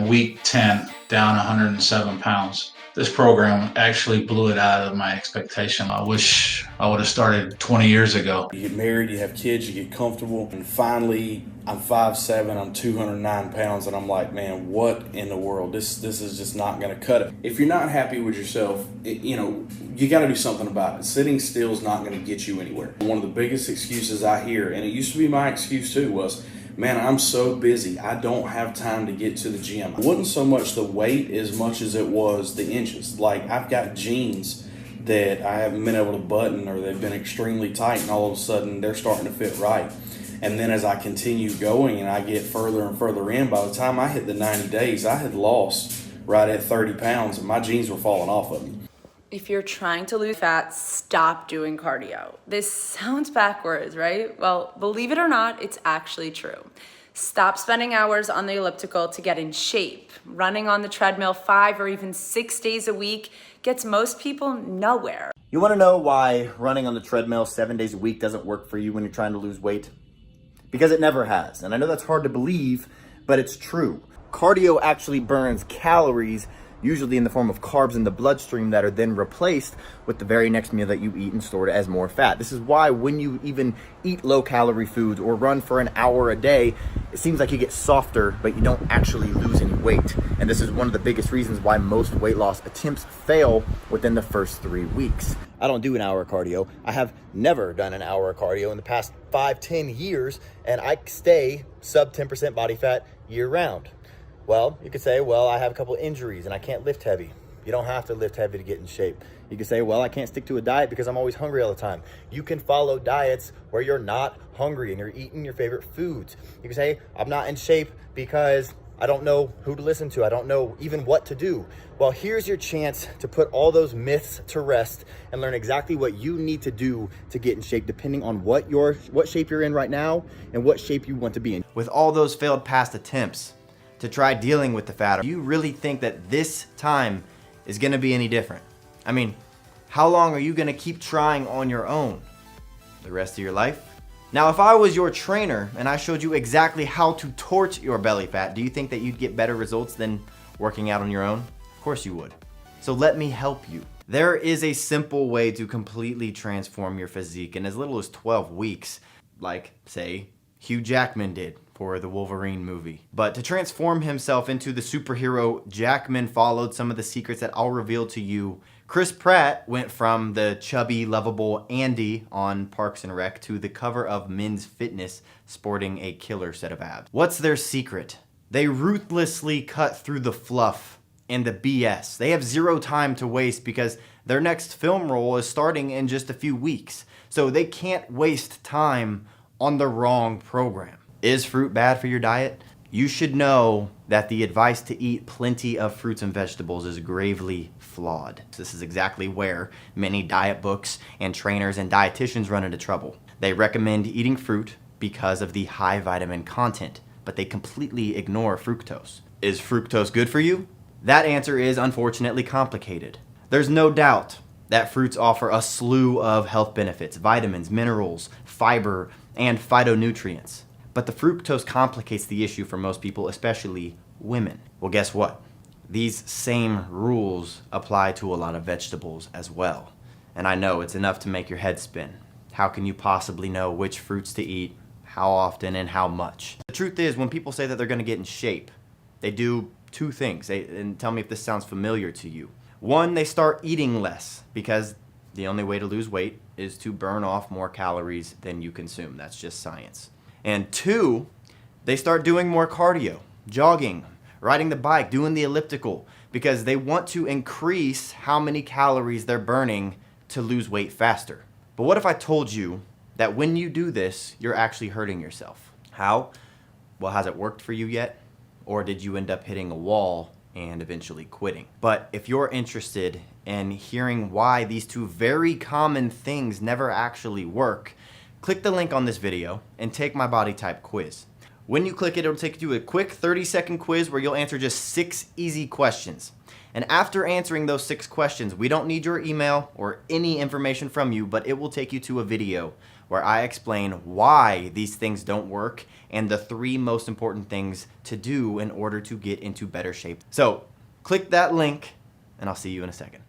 Week 10, down 107 pounds. This program actually blew it out of my expectation. I wish I would have started 20 years ago. You get married, you have kids, you get comfortable, and finally I'm 5'7", I'm 209 pounds, and I'm like, man, what in the world? This is just not gonna cut it. If you're not happy with yourself, you gotta do something about it. Sitting still is not gonna get you anywhere. One of the biggest excuses I hear, and it used to be my excuse too, was, man, I'm so busy, I don't have time to get to the gym. It wasn't so much the weight as much as it was the inches. Like, I've got jeans that I haven't been able to button, or they've been extremely tight, and all of a sudden they're starting to fit right. And then as I continue going and I get further and further in, by the time I hit the 90 days, I had lost right at 30 pounds and my jeans were falling off of me. If you're trying to lose fat, stop doing cardio. This sounds backwards, right? Well, believe it or not, it's actually true. Stop spending hours on the elliptical to get in shape. Running on the treadmill 5 or even 6 days a week gets most people nowhere. You want to know why running on the treadmill 7 days a week doesn't work for you when you're trying to lose weight? Because it never has. And I know that's hard to believe, but it's true. Cardio actually burns calories, usually in the form of carbs in the bloodstream, that are then replaced with the very next meal that you eat and stored as more fat. This is why when you even eat low-calorie foods or run for an hour a day, it seems like you get softer, but you don't actually lose any weight. And this is one of the biggest reasons why most weight loss attempts fail within the first 3 weeks. I don't do an hour of cardio. I have never done an hour of cardio in the past 5-10 years, and I stay sub 10% body fat year round. Well, you could say, well, I have a couple injuries and I can't lift heavy. You don't have to lift heavy to get in shape. You could say, well, I can't stick to a diet because I'm always hungry all the time. You can follow diets where you're not hungry and you're eating your favorite foods. You can say, I'm not in shape because I don't know who to listen to. I don't know even what to do. Well, here's your chance to put all those myths to rest and learn exactly what you need to do to get in shape, depending on what shape you're in right now and what shape you want to be in. With all those failed past attempts to try dealing with the fat, do you really think that this time is gonna be any different? I mean, how long are you gonna keep trying on your own? The rest of your life? Now, if I was your trainer and I showed you exactly how to torch your belly fat, do you think that you'd get better results than working out on your own? Of course you would. So let me help you. There is a simple way to completely transform your physique in as little as 12 weeks, like, say, Hugh Jackman did for the Wolverine movie. But to transform himself into the superhero, Jackman followed some of the secrets that I'll reveal to you. Chris Pratt went from the chubby, lovable Andy on Parks and Rec to the cover of Men's Fitness sporting a killer set of abs. What's their secret? They ruthlessly cut through the fluff and the BS. They have zero time to waste because their next film role is starting in just a few weeks. So they can't waste time on the wrong program. Is fruit bad for your diet? You should know that the advice to eat plenty of fruits and vegetables is gravely flawed. This is exactly where many diet books and trainers and dietitians run into trouble. They recommend eating fruit because of the high vitamin content, but they completely ignore fructose. Is fructose good for you? That answer is unfortunately complicated. There's no doubt that fruits offer a slew of health benefits, vitamins, minerals, fiber, and phytonutrients. But the fructose complicates the issue for most people, especially women. Well, guess what? These same rules apply to a lot of vegetables as well. And I know it's enough to make your head spin. How can you possibly know which fruits to eat, how often, and how much? The truth is, when people say that they're gonna get in shape, they do two things. And tell me if this sounds familiar to you. One, they start eating less because the only way to lose weight is to burn off more calories than you consume. That's just science. And two, they start doing more cardio, jogging, riding the bike, doing the elliptical, because they want to increase how many calories they're burning to lose weight faster. But what if I told you that when you do this, you're actually hurting yourself? How? Well, has it worked for you yet? Or did you end up hitting a wall and eventually quitting? But if you're interested in hearing why these two very common things never actually work, click the link on this video and take my body type quiz. When you click it, it'll take you to a quick 30-second quiz where you'll answer just 6 easy questions. And after answering those 6 questions, we don't need your email or any information from you, but it will take you to a video where I explain why these things don't work and the 3 most important things to do in order to get into better shape. So click that link and I'll see you in a second.